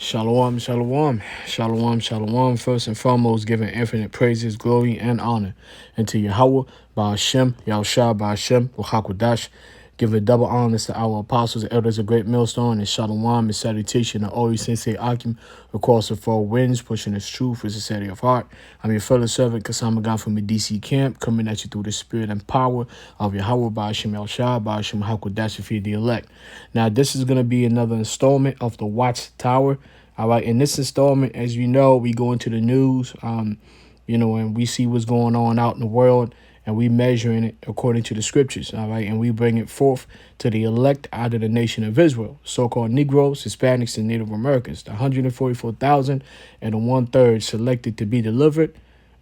Shalom, shalom, shalom, shalom. First and foremost, giving infinite praises, glory, and honor unto Yahweh, Ba'ashem, Yahushua, Ba'ashem, Wahakwadash. Giving double honors to our apostles and elders of Great Millstone, and shalom and salutation to all you sensei Akim across the four winds, pushing his truth with sincerity of heart. I'm your fellow servant, Kasamagan from the DC camp, coming at you through the spirit and power of Yahweh, Ba'ashem, Yahushua, Ba'ashem, Wahakwadash, to feed the elect. Now, this is going to be another installment of the Watchtower. All right, in this installment, as you know, we go into the news, and we see what's going on out in the world, and we measuring it according to the scriptures, all right, and we bring it forth to the elect out of the nation of Israel, so-called Negroes, Hispanics, and Native Americans, the 144,000 and the 1/3 selected to be delivered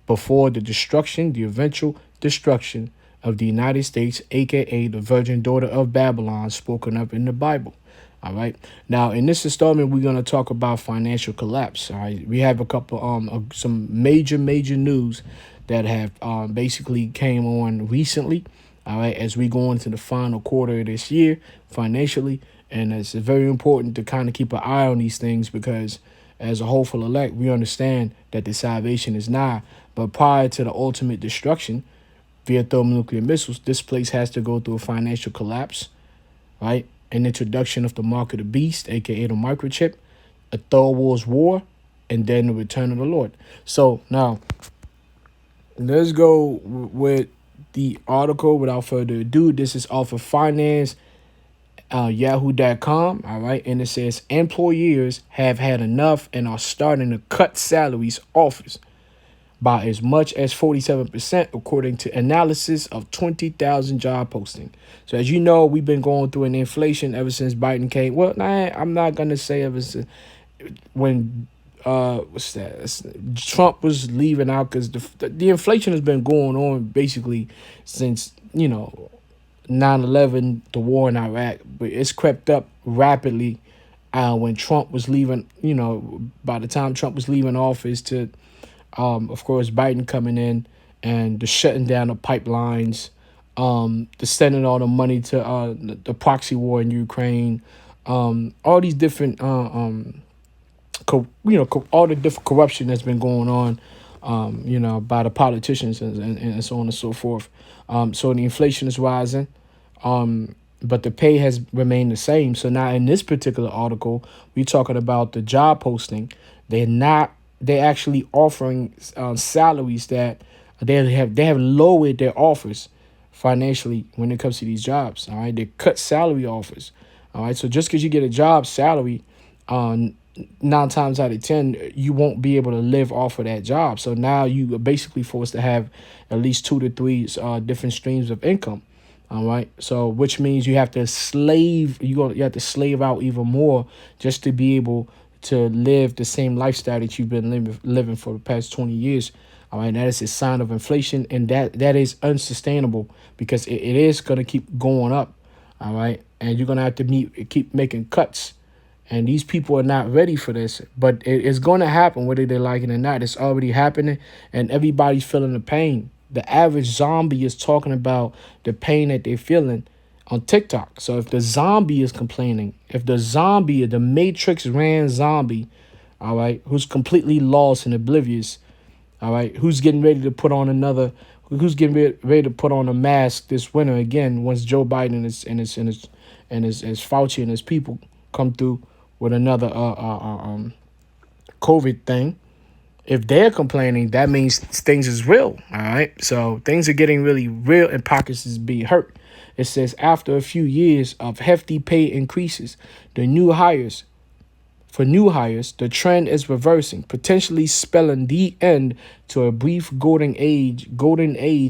before the eventual destruction of the United States, aka the virgin daughter of Babylon, spoken of in the Bible. All right. Now, in this installment, we're going to talk about financial collapse. All right. We have a couple some major news that have basically came on recently. All right, as we go into the final quarter of this year financially, and it's very important to kind of keep an eye on these things because as a hopeful elect, we understand that the salvation is nigh. But prior to the ultimate destruction via thermonuclear missiles, this place has to go through a financial collapse, right? An introduction of the mark of the beast, aka the microchip, a third world war, and then the return of the Lord. So now, let's go with the article without further ado. This is off of finance, yahoo.com, all right, and it says employers have had enough and are starting to cut salaries offers by as much as 47%, according to analysis of 20,000 job posting. So as you know, we've been going through an inflation ever since Biden came. Well, I'm not going to say ever since when Trump was leaving out, because the inflation has been going on basically since, 9/11, the war in Iraq, but it's crept up rapidly when Trump was leaving, by the time Trump was leaving office to of course, Biden coming in and the shutting down of pipelines, the sending all the money to the proxy war in Ukraine, all these different, all the different corruption that's been going on, by the politicians and so on and so forth. So the inflation is rising, but the pay has remained the same. So now in this particular article, we're talking about the job posting. They're actually offering salaries that they have lowered their offers financially when it comes to these jobs. All right, they cut salary offers. All right, so just because you get a job salary, 9 times out of 10, you won't be able to live off of that job. So now you are basically forced to have at least 2 to 3 different streams of income. All right, so which means you have to slave. You have to slave out even more just to be able to live the same lifestyle that you've been living for the past 20 years. All right, that is a sign of inflation, and that is unsustainable because it is going to keep going up. All right, and you're going to have to keep making cuts, and these people are not ready for this, but it's going to happen whether they like it or not. It's already happening, and everybody's feeling the pain. The average zombie is talking about the pain that they're feeling on TikTok. So if the zombie is complaining, if the Matrix ran zombie, all right, who's completely lost and oblivious, all right, who's getting ready to put on ready to put on a mask this winter again once Joe Biden and his Fauci and his people come through with another COVID thing. If they're complaining, that means things is real, all right? So things are getting really real and pockets is being hurt. It says after a few years of hefty pay increases, the new hires, the trend is reversing, potentially spelling the end to a brief golden age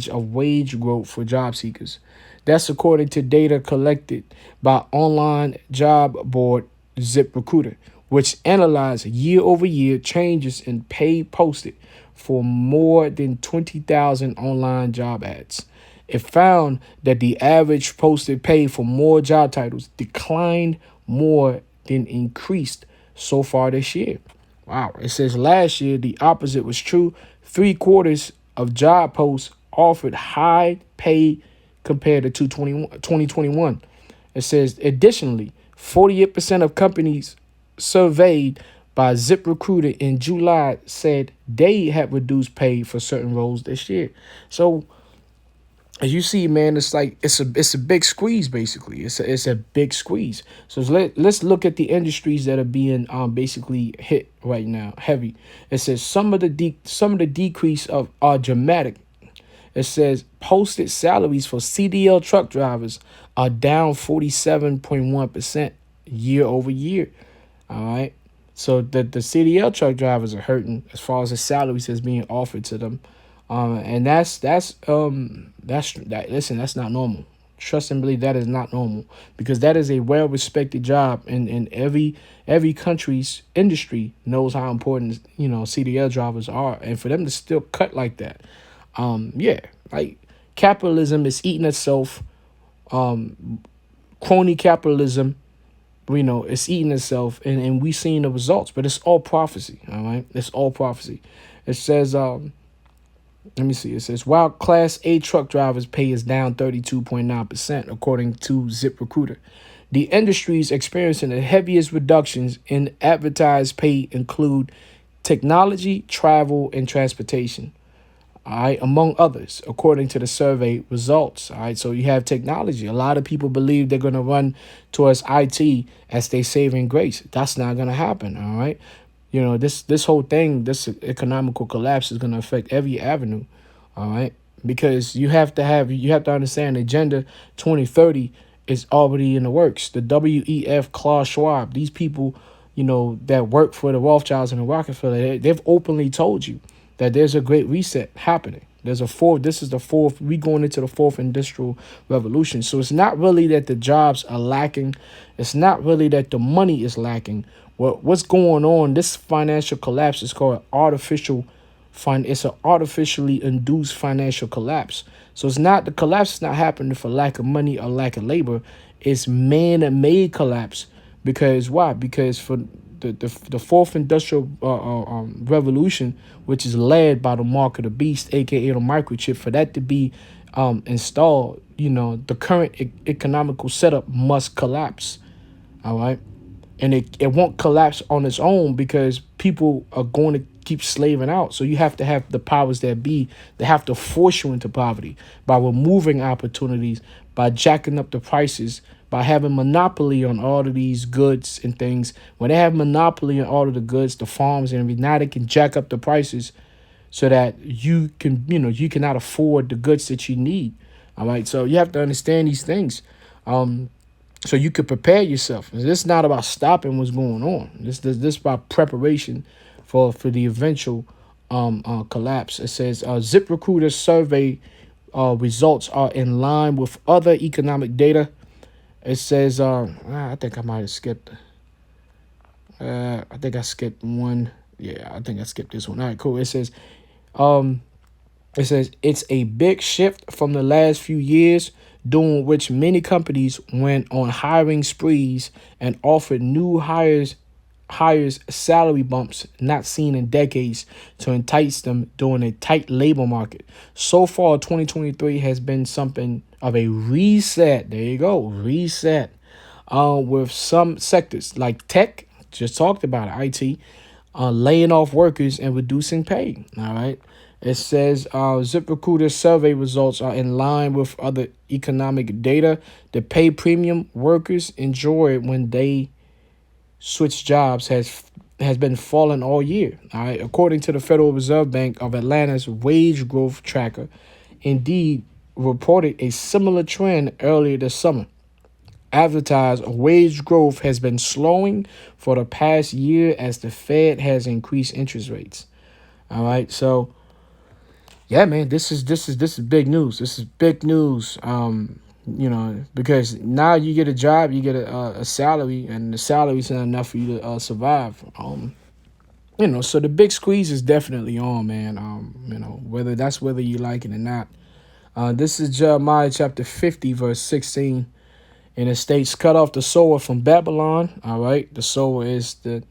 of wage growth for job seekers. That's according to data collected by online job board ZipRecruiter, which analyzed year-over-year changes in pay posted for more than 20,000 online job ads. It found that the average posted pay for more job titles declined more than increased so far this year. Wow. It says last year the opposite was true. 3/4 of job posts offered high pay compared to 2021. It says additionally, 48% of companies surveyed by ZipRecruiter in July said they had reduced pay for certain roles this year. So as you see, man, it's like it's a big squeeze. Basically, it's a big squeeze. So let's look at the industries that are being basically hit right now heavy. It says some of the decrease of are dramatic. It says posted salaries for CDL truck drivers are down 47.1% year over year. All right. So the CDL truck drivers are hurting as far as the salaries that's being offered to them. And listen, that's not normal. Trust and believe that is not normal, because that is a well respected job, and every country's industry knows how important CDL drivers are, and for them to still cut like that, yeah, like capitalism is eating itself. Crony capitalism, it's eating itself, and we seeing the results, but it's all prophecy. All right, it's all prophecy. It says let me see. It says, while Class A truck drivers' pay is down 32.9%, according to ZipRecruiter, the industries experiencing the heaviest reductions in advertised pay include technology, travel, and transportation. All right, among others, according to the survey results. All right, so you have technology. A lot of people believe they're going to run towards IT as they saving grace. That's not going to happen. All right. This whole thing, this economical collapse is going to affect every avenue. All right. Because you have to understand Agenda 2030 is already in the works. The WEF, Klaus Schwab, these people, that work for the Rothschilds and the Rockefeller, they've openly told you that there's a great reset happening. This is the fourth, we going into the fourth industrial revolution. So it's not really that the jobs are lacking. It's not really that the money is lacking. What's going on, this financial collapse is called it's an artificially induced financial collapse. So the collapse is not happening for lack of money or lack of labor. It's man-made collapse. Because why? Because for the fourth industrial revolution, which is led by the mark of the beast, aka the microchip, for that to be installed, the current economical setup must collapse. All right. And it won't collapse on its own, because people are going to keep slaving out. So you have to have the powers that be. They have to force you into poverty by removing opportunities, by jacking up the prices, by having monopoly on all of these goods and things. When they have monopoly on all of the goods, the farms and everything, now they can jack up the prices so that you cannot afford the goods that you need. All right. So you have to understand these things. So you could prepare yourself. This is not about stopping what's going on. This is about preparation for the eventual collapse. It says ZipRecruiter survey results are in line with other economic data. It says I think I might have skipped. I think I skipped one. Yeah, I think I skipped this one. All right, cool. It says it's a big shift from the last few years, during which many companies went on hiring sprees and offered new hires salary bumps not seen in decades to entice them during a tight labor market. So far, 2023 has been something of a reset. There you go, reset. With some sectors like tech, just talked about it, IT, laying off workers and reducing pay. All right. It says ZipRecruiter survey results are in line with other economic data. The pay premium workers enjoy when they switch jobs has been falling all year. All right, according to the Federal Reserve Bank of Atlanta's wage growth tracker, Indeed reported a similar trend earlier this summer. Advertised wage growth has been slowing for the past year as the Fed has increased interest rates. All right, so yeah, man, this is big news. This is big news. Because now you get a job, you get a salary, and the salary is not enough for you to survive. So the big squeeze is definitely on, man. Whether you like it or not. This is Jeremiah chapter 50, verse 16. And it states, cut off the sower from Babylon. All right. The sower is the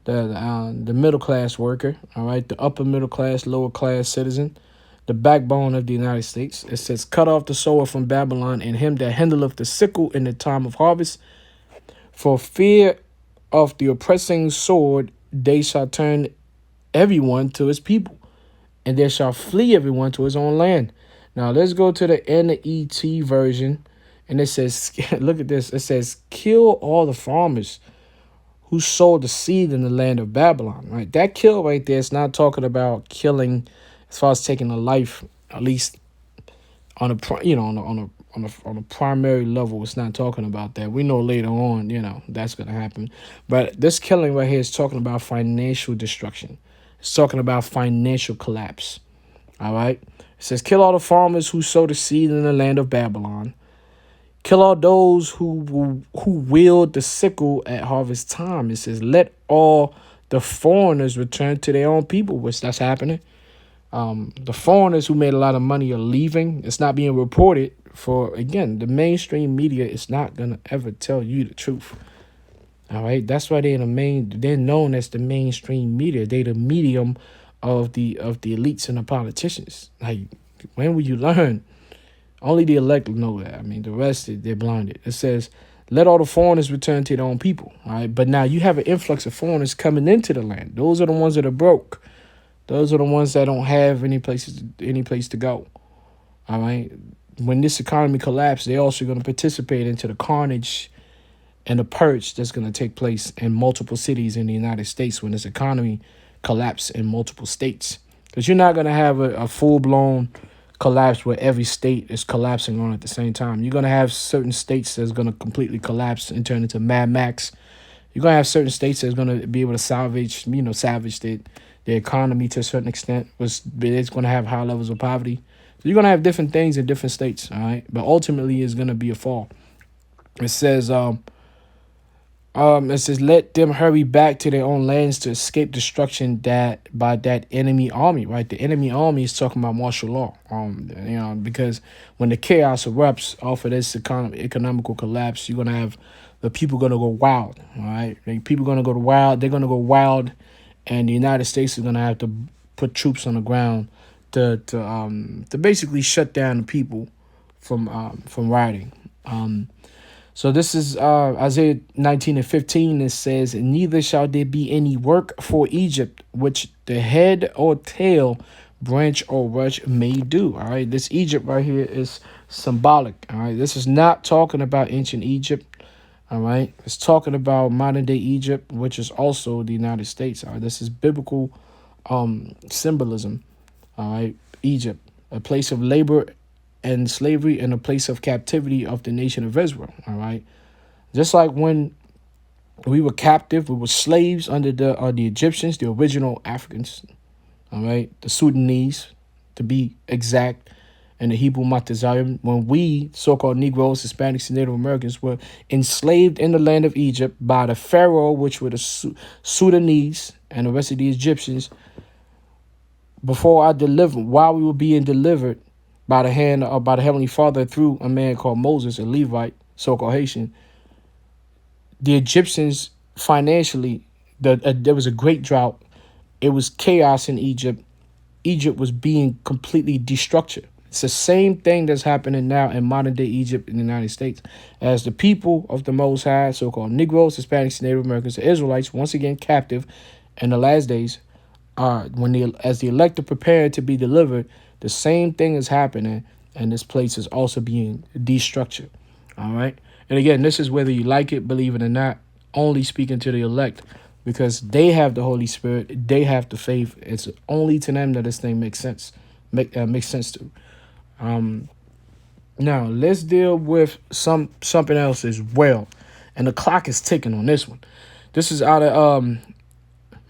middle class worker. All right. The upper middle class, lower class citizen, the backbone of the United States. It says, cut off the sower from Babylon, and him that handleth the sickle in the time of harvest. For fear of the oppressing sword, they shall turn everyone to his people, and there shall flee everyone to his own land. Now let's go to the NET version, and it says, look at this. It says, kill all the farmers who sowed the seed in the land of Babylon. Right, that kill right there is not talking about killing, as far as taking a life, at least on a on a primary level. It's not talking about that. We know later on, that's going to happen. But this killing right here is talking about financial destruction. It's talking about financial collapse. All right. It says, kill all the farmers who sow the seed in the land of Babylon. Kill all those who wield the sickle at harvest time. It says, let all the foreigners return to their own people, which that's happening. The foreigners who made a lot of money are leaving. It's not being reported for, again, the mainstream media is not going to ever tell you the truth. All right. That's why they're known as the mainstream media. They're the medium of the elites and the politicians. Like, when will you learn? Only the elect know that. I mean, the rest, they're blinded. It says, let all the foreigners return to their own people. All right. But now you have an influx of foreigners coming into the land. Those are the ones that are broke. Those are the ones that don't have any place to go. All right. When this economy collapses, they're also going to participate into the carnage and the purge that's going to take place in multiple cities in the United States when this economy collapses in multiple states. Because you're not going to have a full-blown collapse where every state is collapsing on at the same time. You're going to have certain states that's going to completely collapse and turn into Mad Max. You're going to have certain states that's going to be able to salvage the economy to a certain extent. It's going to have high levels of poverty. So you're going to have different things in different states, all right? But ultimately, it's going to be a fall. It says, let them hurry back to their own lands to escape destruction by that enemy army, right? The enemy army is talking about martial law, because when the chaos erupts off of this economical collapse, you're going to have the people going to go wild, all right? People going to go wild. They're going to go wild, and the United States is going to have to put troops on the ground to basically shut down the people from rioting. So this is Isaiah 19:15. It says, neither shall there be any work for Egypt, which the head or tail, branch or rush may do. All right. This Egypt right here is symbolic. All right. This is not talking about ancient Egypt. All right. It's talking about modern day Egypt, which is also the United States. All right. This is biblical symbolism. All right. Egypt, a place of labor and slavery, and a place of captivity of the nation of Israel. All right. Just like when we were captive, we were slaves under the Egyptians, the original Africans. All right. The Sudanese, to be exact, and the Hebrew Matazayim. When we, so-called Negroes, Hispanics, and Native Americans, were enslaved in the land of Egypt by the Pharaoh, which were the Sudanese and the rest of the Egyptians, while we were being delivered by the hand or by the Heavenly Father through a man called Moses, a Levite, so-called Haitian, the Egyptians financially, there was a great drought. It was chaos in Egypt. Egypt was being completely destructured. It's the same thing that's happening now in modern day Egypt in the United States. As the people of the Most High, so-called Negroes, Hispanics, Native Americans, the Israelites, once again captive in the last days, as the elect are prepared to be delivered, the same thing is happening, and this place is also being destructured. All right. And again, this is whether you like it, believe it or not, only speaking to the elect, because they have the Holy Spirit, they have the faith. It's only to them that this thing makes sense. Makes sense to. Now let's deal with something else as well, and the clock is ticking on this one. This is out of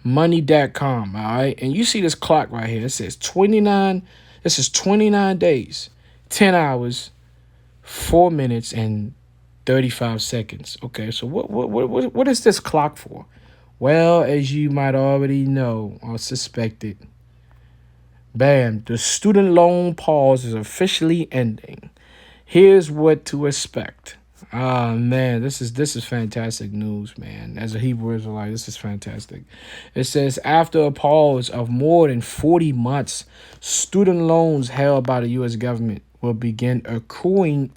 money.com. All right, and you see this clock right here. It says 29. This is 29 days, 10 hours, 4 minutes, and 35 seconds. Okay, so what is this clock for? Well, as you might already know or suspected, bam, the student loan pause is officially ending. Here's what to expect. Man, this is fantastic news, man. As a Hebrew Israelite, this is fantastic. It says, after a pause of more than 40 months, student loans held by the U.S. government will begin accruing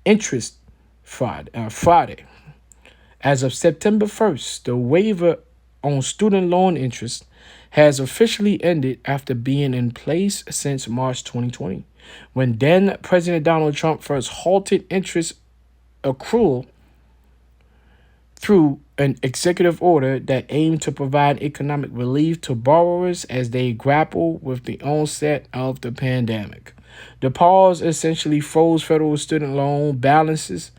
interest Friday. As of September 1st, the waiver on student loan interest has officially ended after being in place since March 2020, when then President Donald Trump first halted interest accrual through an executive order that aimed to provide economic relief to borrowers as they grapple with the onset of the pandemic. The pause essentially froze federal student loan balances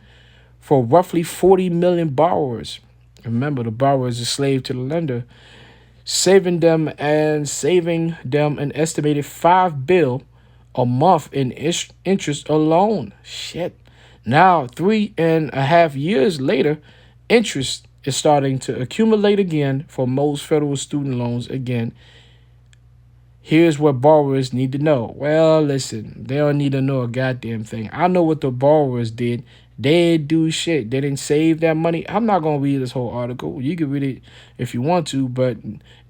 for roughly 40 million borrowers. Remember, the borrower is a slave to the lender, saving them an estimated $5 billion a month in interest alone. Shit. Now, 3.5 years later, interest is starting to accumulate again for most federal student loans again. Here's what borrowers need to know. Well, listen, they don't need to know a goddamn thing. I know what the borrowers did. They didn't do shit. They didn't save that money. I'm not going to read this whole article. You can read it if you want to, but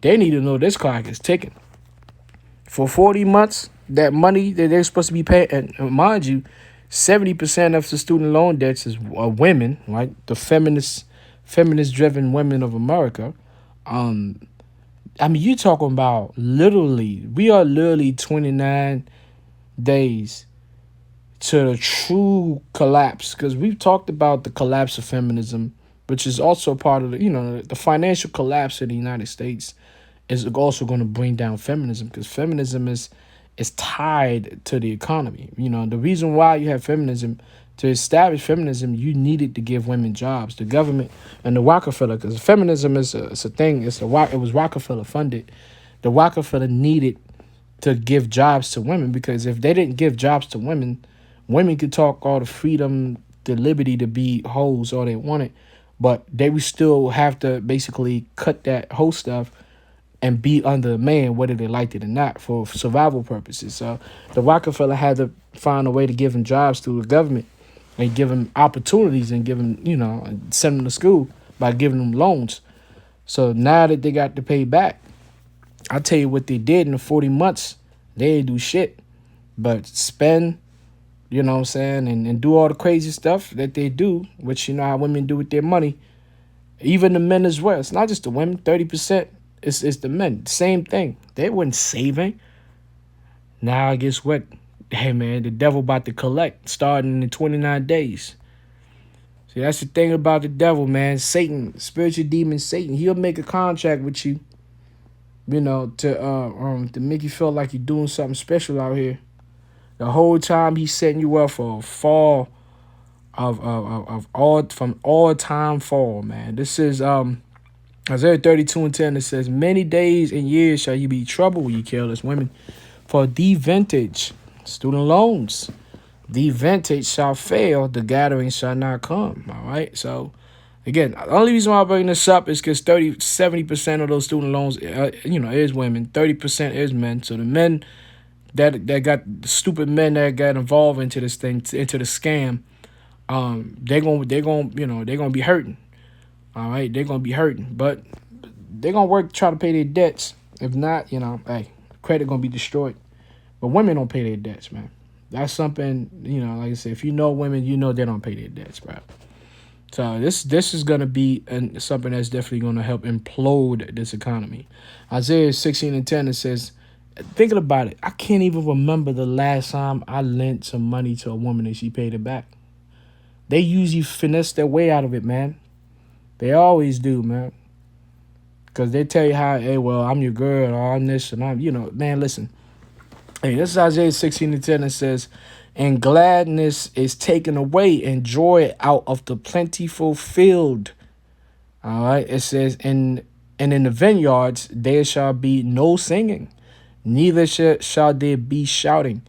they need to know this clock is ticking. For 40 months, that money that they're supposed to be paying, and mind you, 70% of the student loan debts is women, right? The feminist-driven women of America. I mean, you talking about we are literally 29 days to the true collapse, because we've talked about the collapse of feminism, which is also part of the financial collapse of the United States is also going to bring down feminism, because feminism is tied to the economy. The reason why you have feminism, to establish feminism, you needed to give women jobs. The government and the Rockefeller, because feminism is a thing. It was Rockefeller funded. The Rockefeller needed to give jobs to women, because if they didn't give jobs to women, women could talk all the freedom, the liberty to be hoes all they wanted, but they would still have to basically cut that whole stuff and be under a man, whether they liked it or not, for survival purposes. So the Rockefeller had to find a way to give them jobs through the government and give them opportunities and give them, and send them to school by giving them loans. So now that they got to pay back, I'll tell you what they did in the 40 months. They didn't do shit but spend, and do all the crazy stuff that they do, which you know how women do with their money. Even the men as well. It's not just the women, 30%. It's the men. Same thing. They weren't saving. Now, guess what? Hey, man, the devil about to collect starting in 29 days. See, that's the thing about the devil, man. Satan, spiritual demon Satan, he'll make a contract with you, to make you feel like you're doing something special out here. The whole time he's setting you up for a fall of all time fall, man. This is Isaiah 32:10. It says, "Many days and years shall you be troubled, you careless women, for the vintage, student loans, the vintage shall fail, the gathering shall not come." All right. So again, the only reason why I bring this up is because 70% of those student loans, is women, 30% is men. So the men that got the stupid men that got involved into this thing, into the scam, they're gonna be hurting. All right, they're gonna be hurting, but they're gonna work to try to pay their debts. If not, hey, credit gonna be destroyed. But women don't pay their debts, man. That's something, like I said, if you know women, they don't pay their debts, bro. So this is gonna be something that's definitely gonna help implode this economy. Isaiah 16:10, it says, thinking about it, I can't even remember the last time I lent some money to a woman and she paid it back. They usually finesse their way out of it, man. They always do, man. Because they tell you how, hey, well, I'm your girl, or I'm this, and I'm, man, listen. Hey, this is Isaiah 16:10. It says, "And gladness is taken away, and joy out of the plentiful field." All right. It says, and in the vineyards there shall be no singing, neither shall there be shouting.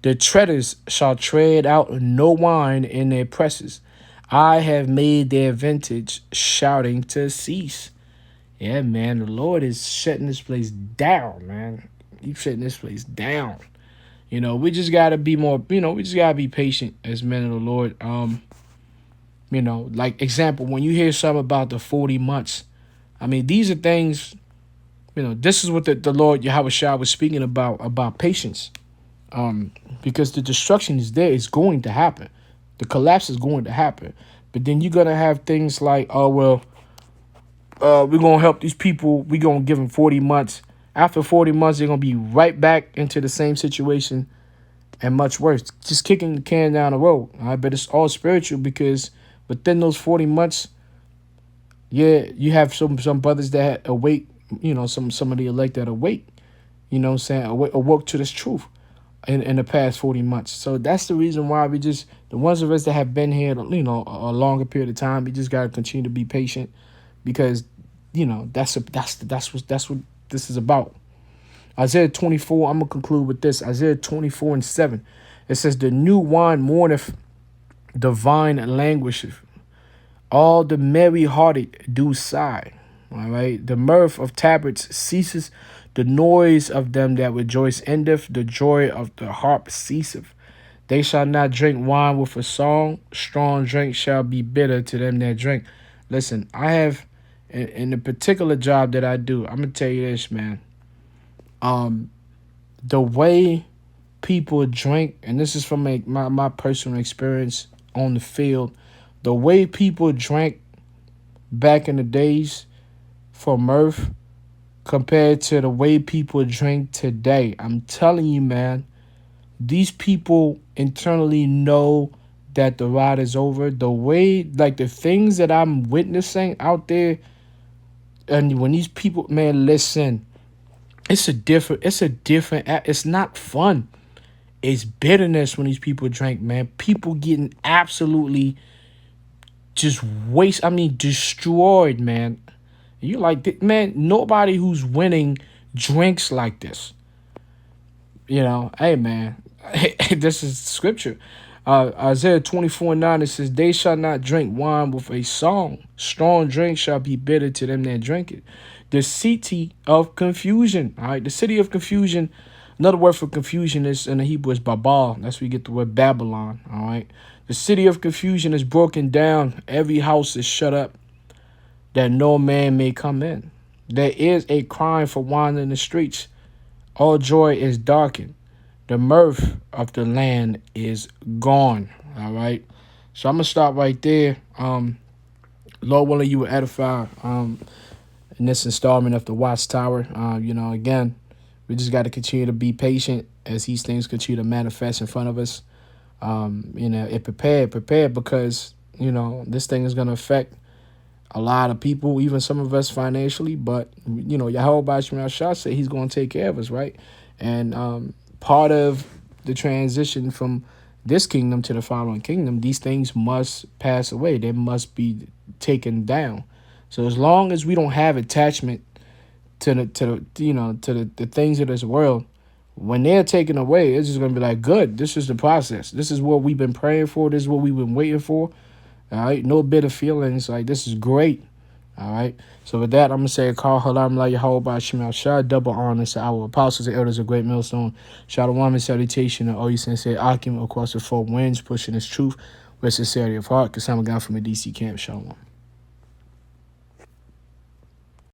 The treaders shall tread out no wine in their presses. I have made their vintage shouting to cease. Yeah, man, the Lord is shutting this place down, man. He's shutting this place down. We just got to be more, we just got to be patient as men of the Lord. Like example, when you hear something about the 40 months, I mean, these are things, this is what the Lord Yahweh Shah was speaking about patience. Because the destruction is there. It's going to happen. The collapse is going to happen. But then you're going to have things like, oh, well, we're gonna help these people. We're gonna give them 40 months. After 40 months, they're gonna be right back into the same situation and much worse. Just kicking the can down the road. All right, but it's all spiritual because within those 40 months, yeah, you have some brothers that awake. You know, some of the elect that awake. You know what I'm saying? Awoke to this truth in the past 40 months. So that's the reason why we just, the ones of us that have been here, you know, a longer period of time, we just got to continue to be patient because, you know, that's what this is about. Isaiah 24, I'm going to conclude with this. Isaiah 24:7. It says, the new wine mourneth, the vine languisheth. All the merry-hearted do sigh. All right. The mirth of tabrets ceases. The noise of them that rejoice endeth. The joy of the harp ceaseth. They shall not drink wine with a song. Strong drink shall be bitter to them that drink. Listen, I have, in the particular job that I do, I'm going to tell you this, man. The way people drink, and this is from my personal experience on the field, the way people drank back in the days for mirth compared to the way people drink today. I'm telling you, man, these people internally know that the ride is over. The way, like the things that I'm witnessing out there, and when these people, man, listen, it's not fun. It's bitterness when these people drink, man. People getting absolutely just destroyed, man. You like, man, nobody who's winning drinks like this. You know, hey, man, this is scripture. Isaiah 24:9, it says, they shall not drink wine with a song. Strong drink shall be bitter to them that drink it. The city of confusion. All right, the city of confusion. Another word for confusion is in the Hebrew is Babal. That's where you get the word Babylon. All right. The city of confusion is broken down. Every house is shut up, that no man may come in. There is a crying for wine in the streets. All joy is darkened. The mirth of the land is gone. All right. So I'm gonna stop right there. Lord willing, you will edify in this installment of the Watchtower. You know, again, we just got to continue to be patient as these things continue to manifest in front of us. You know, and prepare because, you know, this thing is gonna affect a lot of people, even some of us financially, but, you know, Yahweh Shema Shah said he's going to take care of us, right? And part of the transition from this kingdom to the following kingdom, these things must pass away. They must be taken down. So as long as we don't have attachment to the things of this world, when they're taken away, it's just going to be like, good, this is the process. This is what we've been praying for. This is what we've been waiting for. All right, no bitter feelings. Like, this is great. All right. So with that, I'm gonna say, call halam la Yahweh Shema Shah, double honor to our apostles and elders of Great Millstone. Shalom and salutation to all you sensei Akim across the four winds, pushing this truth with sincerity of heart. Cause I'm a guy from the DC camp. Shalom.